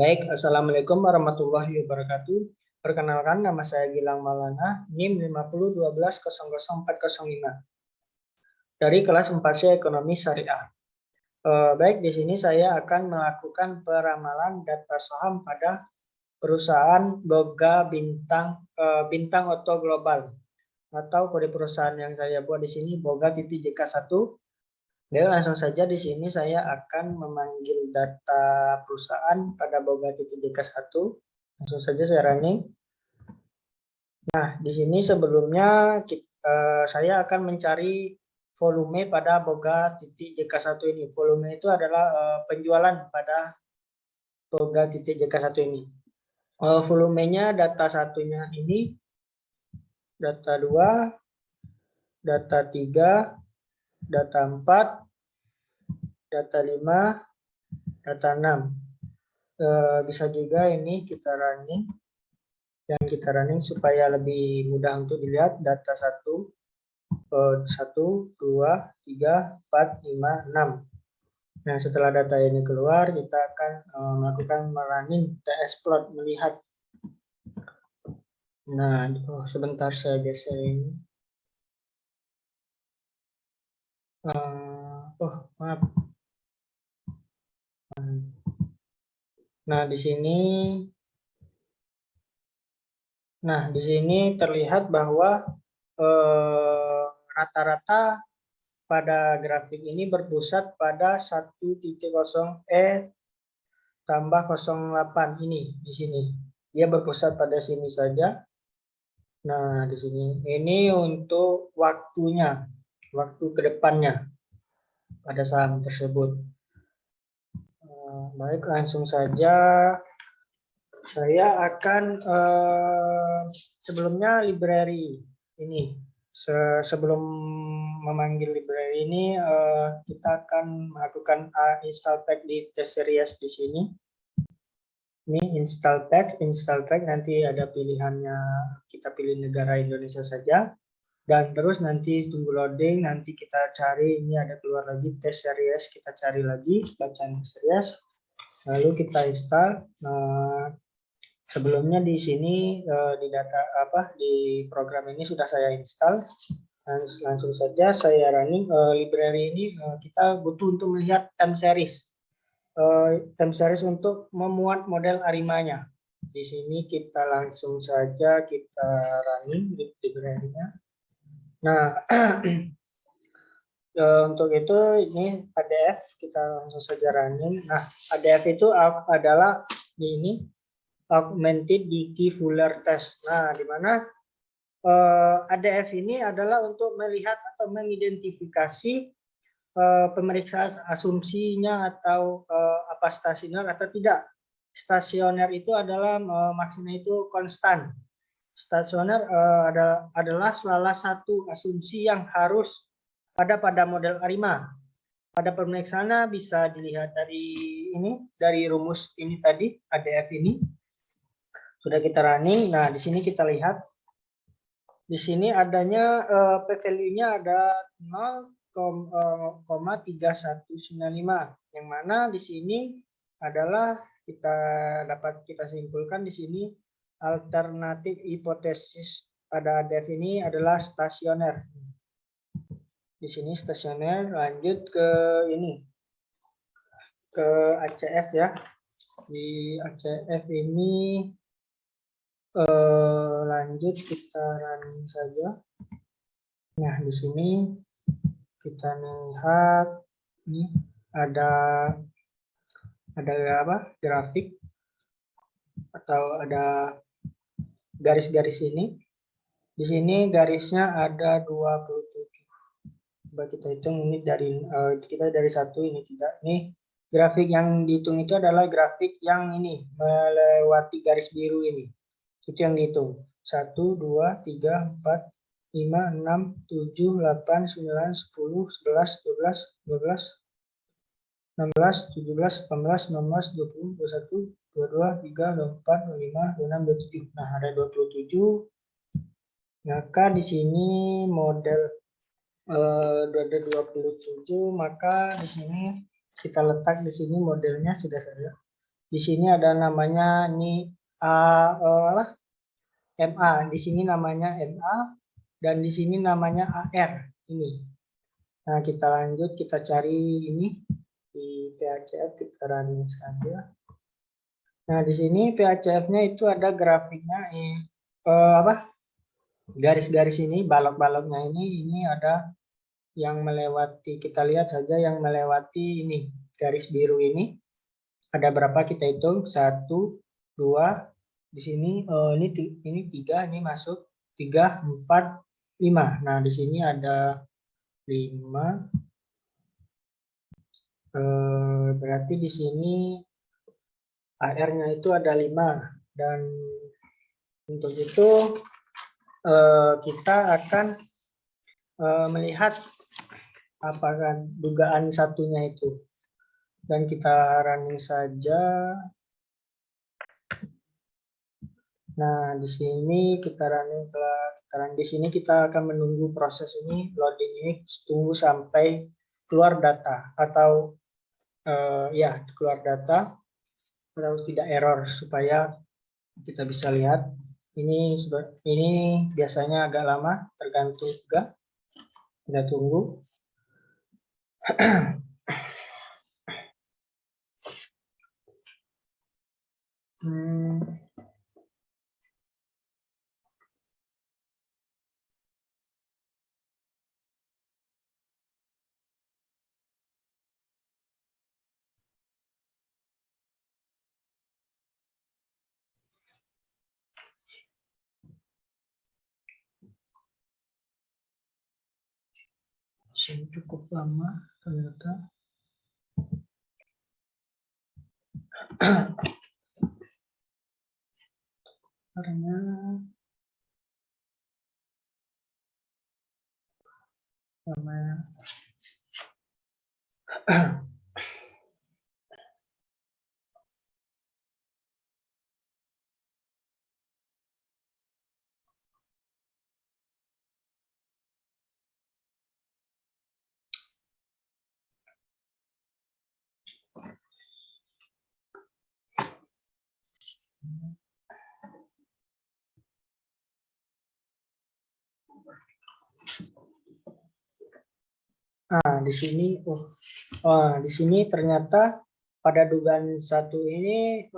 Baik, Assalamualaikum warahmatullahi wabarakatuh. Perkenalkan, nama saya Gilang Maulana, NIM 5012000405 dari kelas 4C Ekonomi Syariah. Baik, di sini saya akan melakukan peramalan data saham pada perusahaan Boga Bintang Oto Global, atau kode perusahaan yang saya buat di sini Boga.JK1. Jadi langsung saja di sini saya akan memanggil data perusahaan pada Boga.JK1. Langsung saja saya running. Nah, di sini sebelumnya saya akan mencari volume pada Boga.JK1 ini. Volume itu adalah penjualan pada Boga.JK1 ini. Volumenya data satunya ini, data 2, data 3, data 4, data 5, data 6. Bisa juga ini kita running. Yang kita running supaya lebih mudah untuk dilihat. Data 1, 2, 3, 4, 5, 6. Nah, setelah data ini keluar, kita akan melakukan running tsplot, melihat. Nah, sebentar saya geser ini. Maaf. Nah, di sini terlihat bahwa rata-rata pada grafik ini berpusat pada 1.0E tambah 08 ini di sini. Dia berpusat pada sini saja. Nah, di sini ini untuk waktunya, waktu kedepannya pada saham tersebut. Baik, langsung saja saya akan sebelumnya library ini. Sebelum memanggil library ini, kita akan melakukan install pack di test series di sini. Ini install pack nanti ada pilihannya, kita pilih negara Indonesia saja. Dan terus nanti tunggu loading, nanti kita cari, ini ada keluar lagi test series, kita cari lagi bacaan test series, lalu kita install. Sebelumnya di sini di program ini sudah saya install. Langsung saja saya running. Library ini kita butuh untuk melihat time series. Time series untuk memuat model arimanya. Di sini kita langsung saja kita running library-nya. Nah, untuk itu ini ADF, kita langsung saja running. Nah, ADF itu adalah ini Augmented Dickey Fuller Test. Nah, di mana ADF ini adalah untuk melihat atau mengidentifikasi pemeriksaan asumsinya atau apa stasioner atau tidak. Stasioner itu adalah maksudnya itu konstan. Stasioner adalah salah satu asumsi yang harus pada model ARIMA. Pada pemeriksaan bisa dilihat dari ini, dari rumus ini tadi, ADF ini. Sudah kita running. Nah, di sini kita lihat. Di sini adanya p-value-nya ada 0,3195, yang mana di sini adalah kita simpulkan di sini alternatif hipotesis pada ADF ini adalah stasioner. Di sini stasioner. Lanjut ke ini, ke ACF ya. Di ACF ini lanjut kita running saja. Nah, di sini kita lihat ini ada apa? Grafik atau ada garis-garis ini. Di sini garisnya ada 27. Coba kita hitung ini kita dari 1, ini tidak. Ini grafik yang dihitung itu adalah grafik yang ini melewati garis biru ini. Itu yang dihitung. 1, 2, 3, 4, 5, 6, 7, 8, 9, 10, 11, 12, 12, 16, 17, 18, 19, 20, 21, 22, 23, 24, 25, 26, 27. Nah, ada 27. Maka di sini model ada 27, maka di sini kita letak di sini modelnya sudah saya Di sini ada namanya ini MA. Di sini namanya MA dan di sini namanya AR ini. Nah, kita lanjut, kita cari ini di PHCF, kita running saja. Nah, di sini PHCF-nya itu ada grafiknya garis-garis ini, balok-baloknya ini ada yang melewati, kita lihat saja yang melewati ini, garis biru ini. Ada berapa kita hitung? 1, 2, di sini ini 3, ini masuk 3, 4, 5. Nah, di sini ada 5. Berarti di sini AR-nya itu ada 5 dan untuk itu kita akan melihat apakah dugaan satunya itu dan kita running saja. Nah, di sini kita running di sini kita akan menunggu proses ini loading ini, tunggu sampai keluar data atau ya keluar data atau tidak error supaya kita bisa lihat. Ini biasanya agak lama, tergantung juga. Kita tunggu. Cukup lama ternyata. Karena di sini di sini ternyata pada dugaan satu ini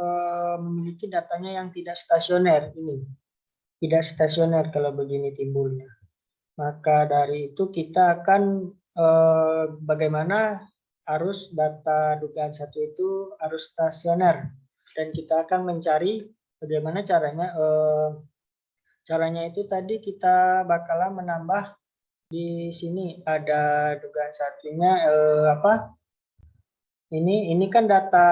memiliki datanya yang tidak stasioner ini. Tidak stasioner kalau begini timbulnya. Maka dari itu kita akan bagaimana harus data dugaan satu itu harus stasioner dan kita akan mencari bagaimana caranya. Caranya itu tadi kita bakalan menambah di sini ada dugaan satunya ini kan data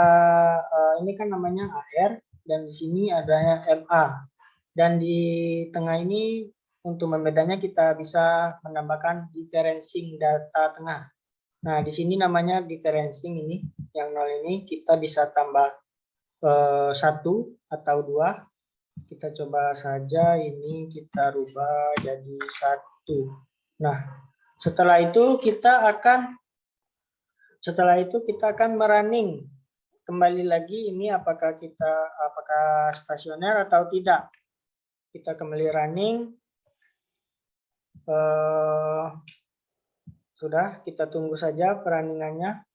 ini kan namanya AR dan di sini adanya MA dan di tengah ini untuk membedanya kita bisa menambahkan differencing data tengah. Nah, di sini namanya differencing ini yang 0 ini kita bisa tambah 1 atau 2. Kita coba saja ini kita rubah jadi 1. Nah, setelah itu kita akan merunning kembali lagi ini apakah stasioner atau tidak. Kita kembali running. Sudah, kita tunggu saja perunningannya.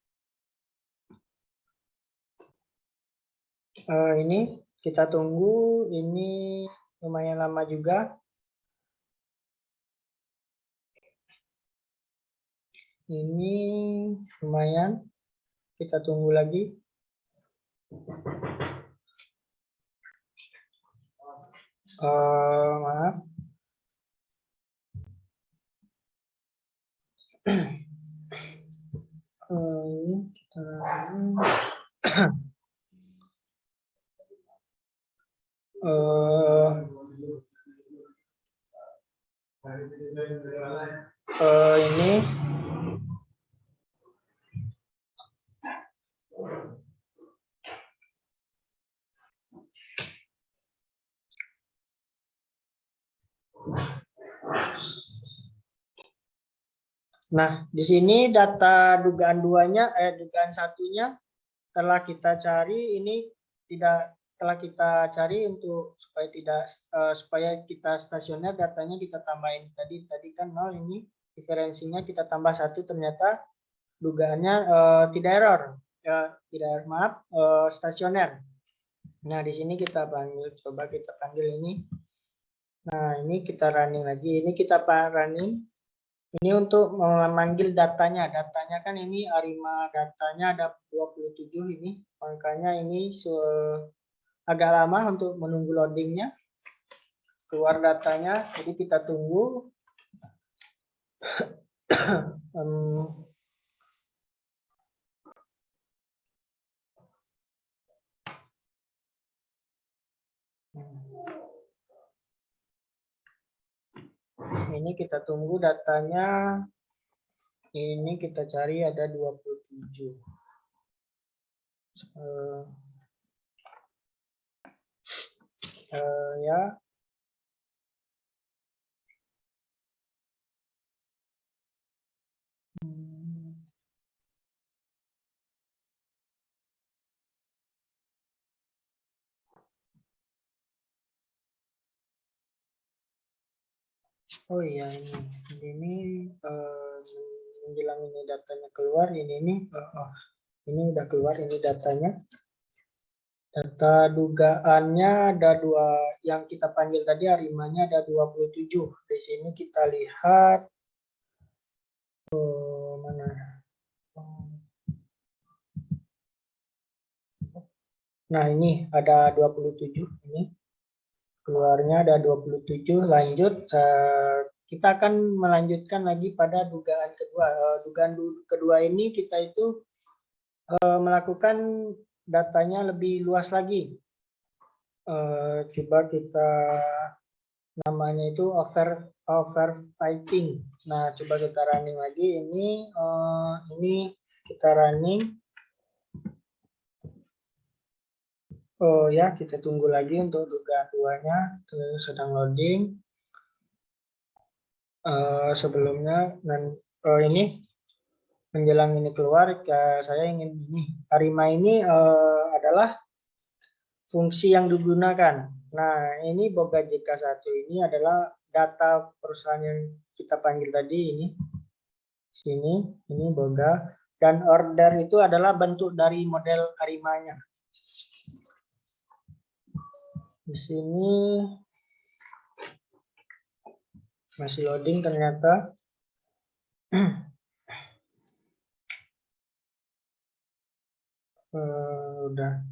Ini kita tunggu, ini lumayan lama juga. Ini lumayan, kita tunggu lagi. Maaf. Ini nah, di sini data dugaan dugaan satunya telah kita cari ini tidak telah kita cari untuk supaya kita stasioner, datanya kita tambahin tadi kan 0, ini diferensinya kita tambah 1, ternyata dugaannya tidak error, maaf, stasioner. Nah di sini kita panggil, coba kita panggil ini. Nah ini kita running lagi, ini kita running. Ini untuk memanggil datanya kan ini Arima, datanya ada 27 ini, makanya ini agak lama untuk menunggu loadingnya, keluar datanya, jadi kita tunggu. Ini kita tunggu datanya, ini kita cari ada 27. Ya. Oh iya, ini menjelang ini datanya keluar, ini udah keluar ini datanya. Data dugaannya ada 2, yang kita panggil tadi Arimanya ada 27. Di sini kita lihat mana? Nah, ini ada 27 ini. Keluarnya ada 27, lanjut. Kita akan melanjutkan lagi pada dugaan kedua. Dugaan kedua ini kita itu melakukan datanya lebih luas lagi. Coba kita, namanya itu overfitting. Nah, coba kita running lagi. Ini kita running. Oh ya, kita tunggu lagi untuk dugaan duanya, terus sedang loading. Sebelumnya dan ini menjelang ini keluar, saya ingin ini Arima ini adalah fungsi yang digunakan. Nah, ini Boga JK1 ini adalah data perusahaan yang kita panggil tadi ini. Sini, ini Boga, dan order itu adalah bentuk dari model Arimanya. Di sini masih loading ternyata. Udah.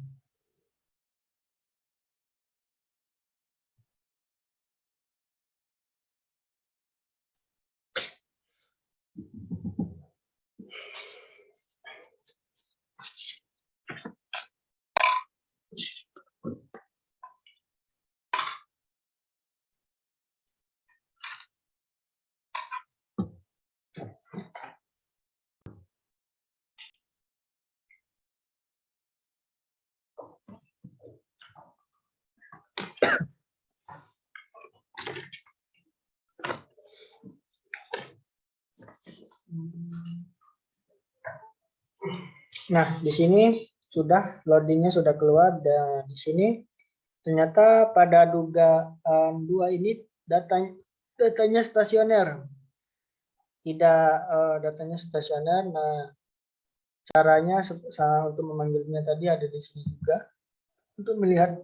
Nah, di sini sudah loadingnya sudah keluar, dan di sini ternyata pada dugaan 2 ini datanya stasioner. Tidak, datanya stasioner. Nah, caranya untuk memanggilnya tadi ada di sini juga. Untuk melihat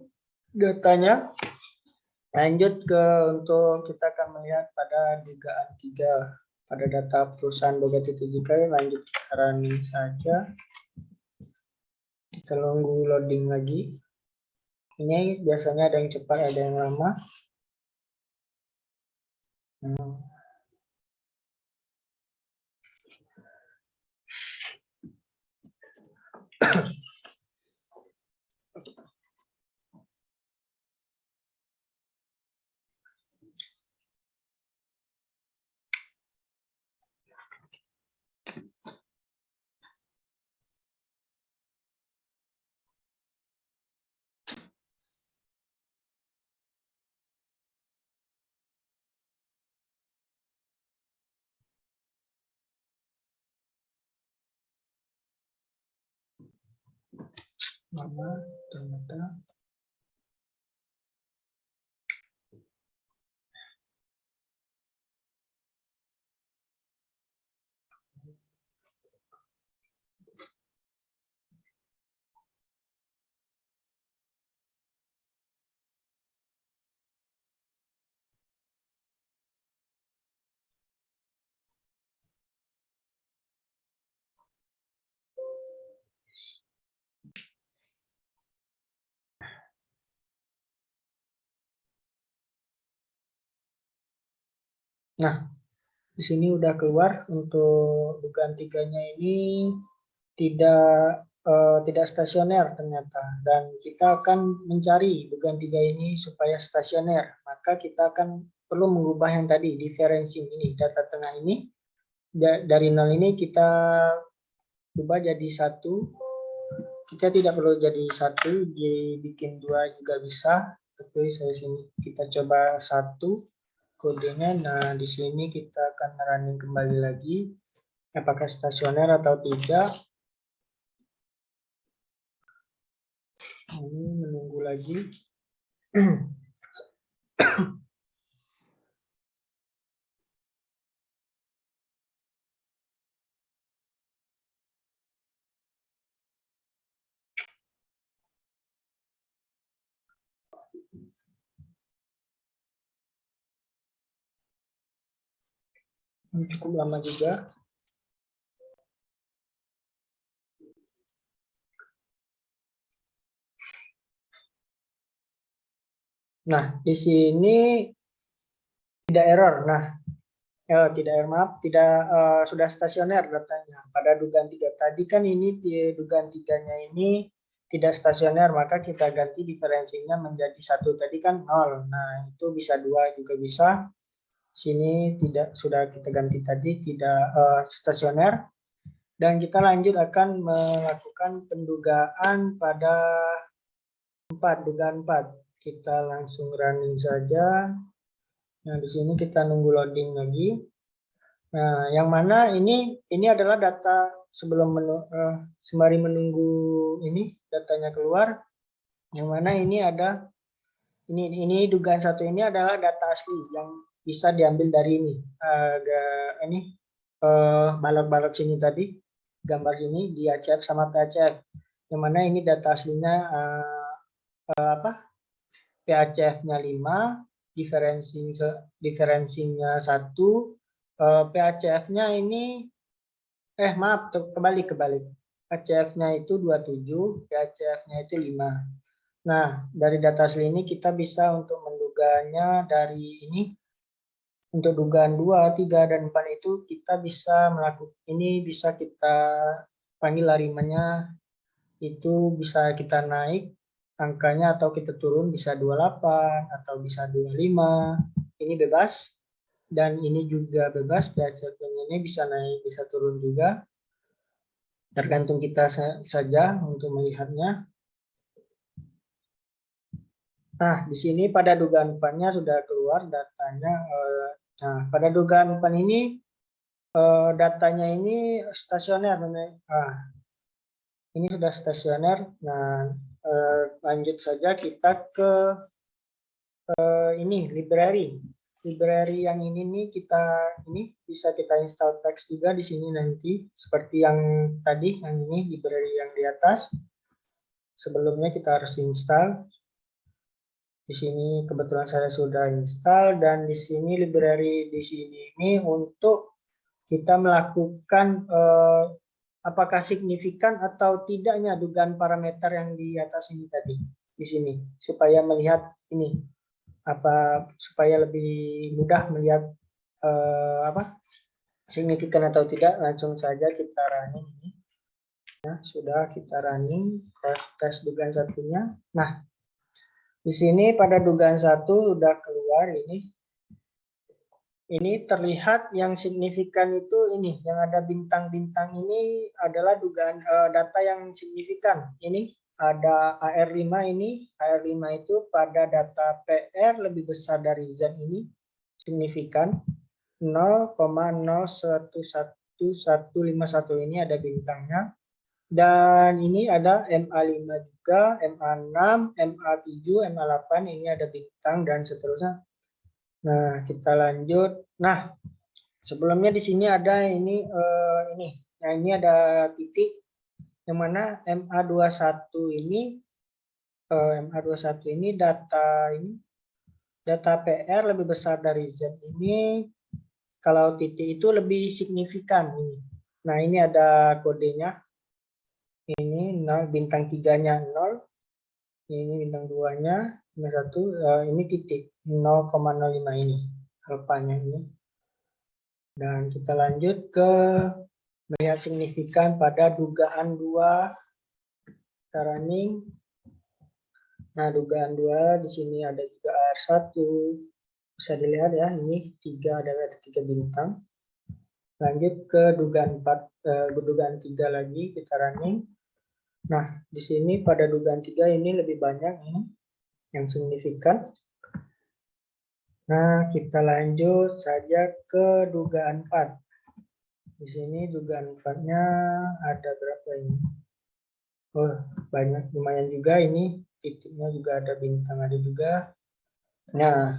datanya, lanjut untuk kita akan melihat pada dugaan 3 pada data perusahaan Boga JK. Lanjut kita running saja. Kita tunggu loading lagi. Ini biasanya ada yang cepat, ada yang lama. Mana ternyata nah, di sini udah keluar untuk dugaan tiganya ini tidak stasioner ternyata, dan kita akan mencari dugaan tiga ini supaya stasioner, maka kita akan perlu mengubah yang tadi differencing ini, data tengah ini dari 0 ini kita ubah jadi 1. Kita tidak perlu jadi 1, dibikin 2 juga bisa. Oke, saya sini kita coba 1 kodenya. Nah, di sini kita akan running kembali lagi apakah stasioner atau tidak. Ini menunggu lagi. Ini cukup lama juga. Nah, di sini tidak error. Nah, tidak error, maaf, tidak sudah stasioner datanya. Pada dugaan 3 tadi kan ini dugaan 3-nya ini tidak stasioner, maka kita ganti diferensinya menjadi 1. Tadi kan 0. Nah, itu bisa 2 juga bisa. Sini tidak, sudah kita ganti tadi tidak stasioner. Dan kita lanjut akan melakukan pendugaan pada 4, dugaan 4. Kita langsung running saja. Nah, di sini kita nunggu loading lagi. Nah, yang mana ini adalah data sebelum sembari menunggu ini datanya keluar. Yang mana ini ada ini dugaan 1 ini adalah data asli yang bisa diambil dari ini. Balok-balok sini tadi, gambar ini di ACF sama PACF. Yang mana ini data aslinya PACF-nya 5, diferensinya 1, PACF-nya ini maaf, kebalik. PACF-nya itu 27, PACF-nya itu 5. Nah, dari data asli ini kita bisa untuk menduganya dari ini. Untuk dugaan 2, 3, dan 4 itu kita bisa melakukan ini, bisa kita panggil harimanya itu bisa kita naik angkanya atau kita turun, bisa 28 atau bisa 25. Ini bebas. Dan ini juga bebas, PACF-nya ini bisa naik, bisa turun juga. Tergantung kita saja untuk melihatnya. Nah, di sini pada dugaan 4-nya sudah keluar datanya. Nah, pada dugaan 4 ini datanya ini stasioner. Nah, ini sudah stasioner. Nah, lanjut saja kita ke ini library. Library yang ini nih bisa kita install text juga di sini nanti seperti yang tadi, yang ini library yang di atas. Sebelumnya kita harus install. Di sini kebetulan saya sudah install, dan di sini library di sini ini untuk kita melakukan apakah signifikan atau tidaknya dugaan parameter yang di atas ini tadi di sini, supaya melihat ini supaya lebih mudah melihat signifikan atau tidak. Langsung saja kita running ini. Nah, sudah kita running tes dugaan satunya. Nah, di sini pada dugaan 1 sudah keluar ini. Ini terlihat yang signifikan itu ini, yang ada bintang-bintang ini adalah dugaan data yang signifikan. Ini ada AR5 ini, AR5 itu pada data PR lebih besar dari Z ini, signifikan 0,011151 ini ada bintangnya. Dan ini ada MA5 juga, MA6, MA7, MA8, ini ada bintang dan seterusnya. Nah, kita lanjut. Nah, sebelumnya di sini ada ini. Nah, ini ada titik yang mana MA21 ini data PR lebih besar dari Z ini. Kalau titik itu lebih signifikan ini. Nah, ini ada kodenya. Ini 0, bintang 3-nya 0. Ini bintang 2-nya, ini 1, ini titik 0,05 ini alfanya ini. Dan kita lanjut ke melihat signifikan pada dugaan 2 kita running. Nah, dugaan 2 di sini ada juga R1. Bisa dilihat ya, ini 3 ada 3 bintang. Lanjut ke dugaan 4, dugaan 3 lagi kita running. Nah, di sini pada dugaan 3 ini lebih banyak ini yang signifikan. Nah, kita lanjut saja ke dugaan 4. Di sini dugaan 4-nya ada berapa ini? Oh, banyak, lumayan juga ini. Titiknya juga ada bintang, ada juga. Nah,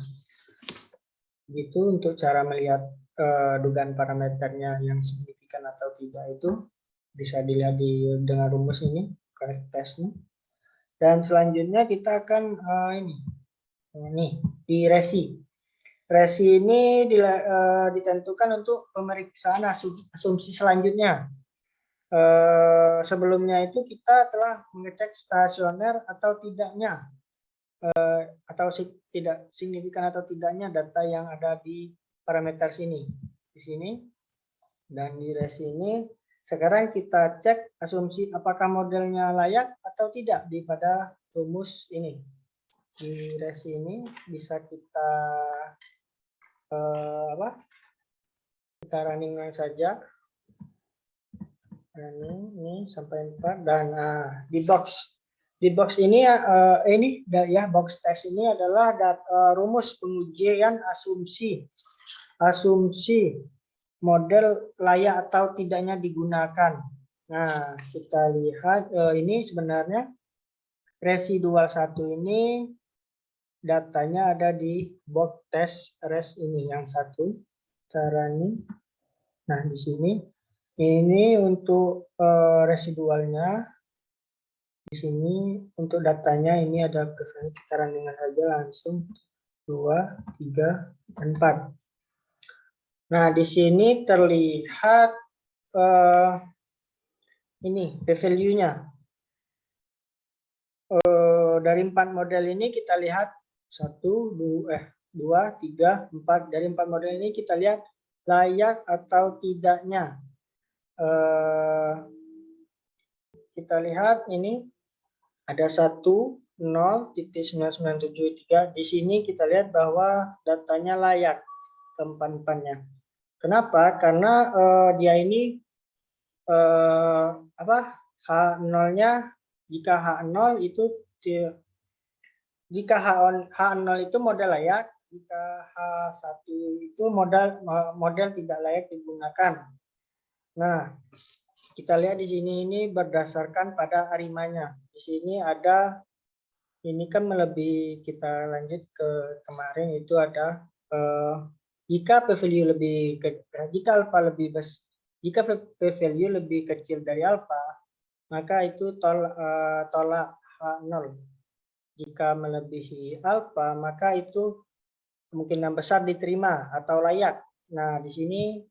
gitu untuk cara melihat dugaan parameternya yang signifikan atau tidak itu bisa dilihat dengan rumus ini, correct testnya. Dan selanjutnya kita akan di resi. Resi ini ditentukan untuk pemeriksaan asumsi selanjutnya. Sebelumnya itu kita telah mengecek stasioner atau tidaknya, atau tidak signifikan atau tidaknya data yang ada di parameter sini, di sini, dan di resi ini. Sekarang kita cek asumsi apakah modelnya layak atau tidak di pada rumus ini. Di resi ini bisa kita kita running saja. Running ini sampai 4 dan di box ini ya box test ini adalah rumus pengujian asumsi model layak atau tidaknya digunakan. Nah, kita lihat ini sebenarnya residual 1 ini datanya ada di box test res ini yang satu cara ini. Nah, di sini ini untuk residualnya. Di sini untuk datanya ini ada kita running saja langsung 2, 3, 4. Nah, di sini terlihat ini p-value-nya. Dari 4 model ini kita lihat 1, 2, 3, 4. Dari 4 model ini kita lihat layak atau tidaknya. Kita lihat ini ada 1,0.9973. Di sini kita lihat bahwa datanya layak keempat-empatnya. Kenapa? Karena dia ini H0-nya, jika H0 itu model layak, jika H1 itu model tidak layak digunakan. Nah, kita lihat di sini ini berdasarkan pada arimanya. Di sini ada, ini kan melebihi, kita lanjut ke kemarin itu ada jika p-value jika p-value lebih kecil dari alfa, maka itu tolak H0. Jika melebihi alfa, maka itu kemungkinan besar diterima atau layak. Nah, di sini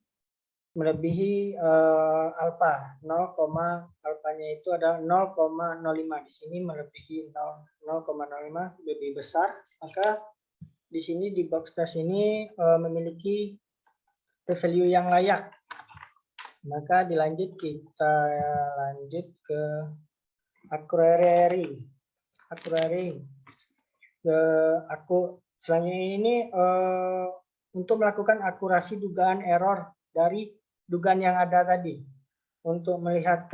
melebihi alfa, alfanya itu ada 0,05. Di sini melebihi 0,05 lebih besar, maka di sini di box test ini memiliki p-value yang layak. Maka kita lanjut ke Accuracy. Selanjutnya ini untuk melakukan akurasi dugaan error dari dugaan yang ada tadi. Untuk melihat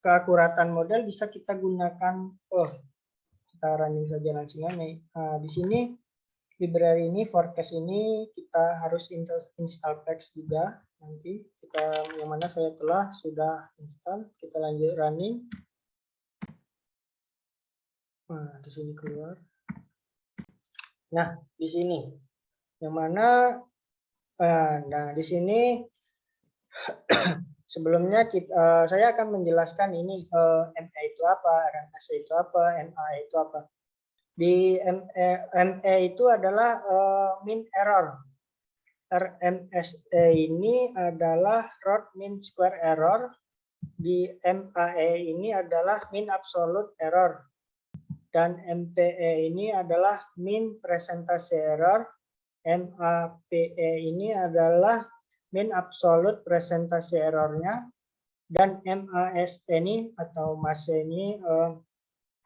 keakuratan model bisa kita gunakan, kita running saja langsung nih. Di sini library ini, forecast ini kita harus install patch juga. Nanti kita yang mana saya sudah install. Kita lanjut running. Nah, di sini keluar. Nah, di sini yang mana nah di sini sebelumnya saya akan menjelaskan ini ME itu apa, RMS itu apa, MA itu apa. Di ME itu adalah mean error. RMSE ini adalah root mean square error. Di MAE ini adalah mean absolute error. Dan MPE ini adalah mean presentasi error. MAPE ini adalah mean absolute presentasi errornya. Dan MASE ini atau MASE ini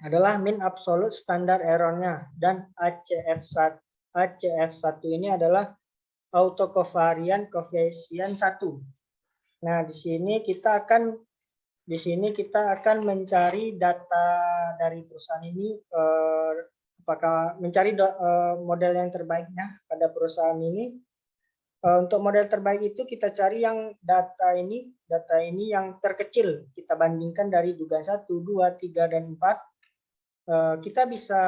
adalah mean absolute standar errornya. Dan ACF1 ini adalah autocovariant koefisien 1. Nah, di sini kita akan mencari data dari perusahaan ini, apakah mencari model yang terbaiknya pada perusahaan ini. Untuk model terbaik itu kita cari yang data ini yang terkecil. Kita bandingkan dari dugaan 1, 2, 3, dan 4. Kita bisa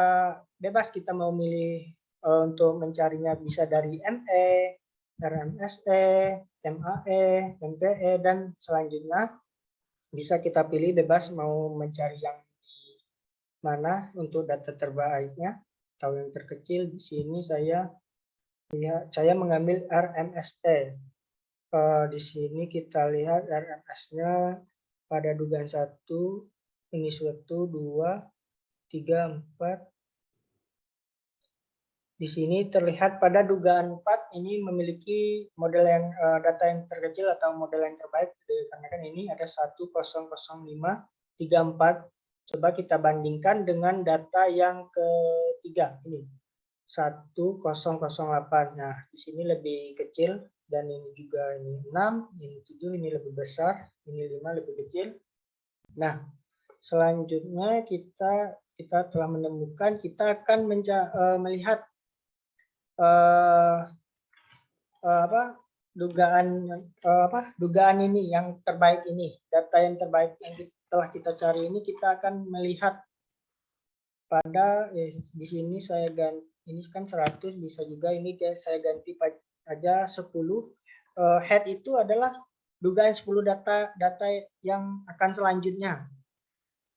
bebas kita mau milih untuk mencarinya bisa dari ME, RMSE, MAE, MPE, dan selanjutnya bisa kita pilih bebas mau mencari yang di mana untuk data terbaiknya atau yang terkecil. Di sini saya mengambil RMSE. Di sini kita lihat RMS-nya pada dugaan 1 ini 1, 2, 3, 4. Di sini terlihat pada dugaan 4 ini memiliki model yang data yang terkecil atau model yang terbaik, karena kan ini ada 100534. Coba kita bandingkan dengan data yang ketiga ini 1008. Nah, di sini lebih kecil dan ini juga ini 6, ini 7, ini lebih besar, ini 5 lebih kecil. Nah, selanjutnya kita telah menemukan, kita akan melihat dugaan ini yang terbaik ini, data yang terbaik yang telah kita cari ini, kita akan melihat pada di sini saya ganti, ini kan 100, bisa juga ini saya ganti aja 10. Head itu adalah dugaan 10 data yang akan selanjutnya.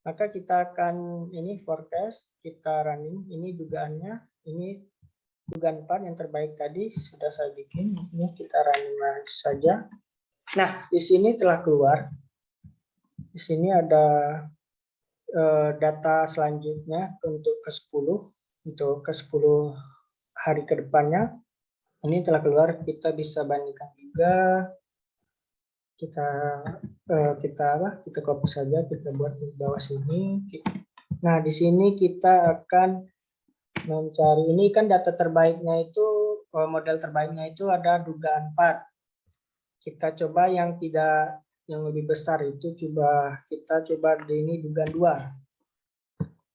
Maka kita akan ini forecast, kita running, ini dugaannya, ini dugaan 4 yang terbaik tadi sudah saya bikin. Ini kita running saja. Nah, di sini telah keluar. Di sini ada data selanjutnya untuk ke-10, untuk ke-10 hari ke depannya. Ini telah keluar, kita bisa bandingkan juga. Kita copy saja, kita buat di bawah sini. Nah, di sini kita akan mencari, ini kan data terbaiknya itu, model terbaiknya itu ada dugaan 4. Kita coba yang lebih besar itu, kita coba di ini dugaan 2.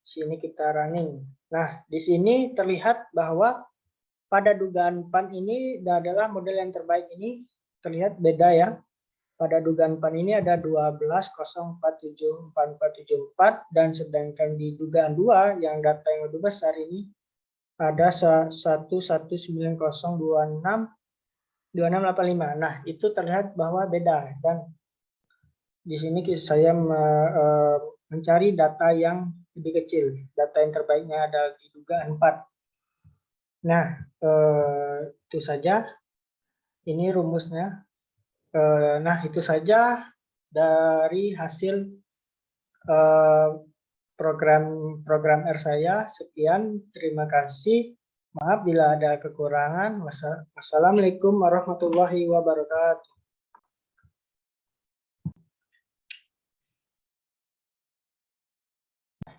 Sini kita running. Nah, di sini terlihat bahwa pada dugaan 4 ini adalah model yang terbaik ini, terlihat beda ya. Pada dugaan 4 ini ada 12,047444, dan sedangkan di dugaan 2 yang data yang lebih besar ini ada 119026 Nah, itu terlihat bahwa beda, dan di sini saya mencari data yang lebih kecil. Data yang terbaiknya ada di dugaan 4. Nah, itu saja. Ini rumusnya. Nah, itu saja dari hasil program R saya. Sekian, terima kasih. Maaf bila ada kekurangan. Wassalamualaikum warahmatullahi wabarakatuh.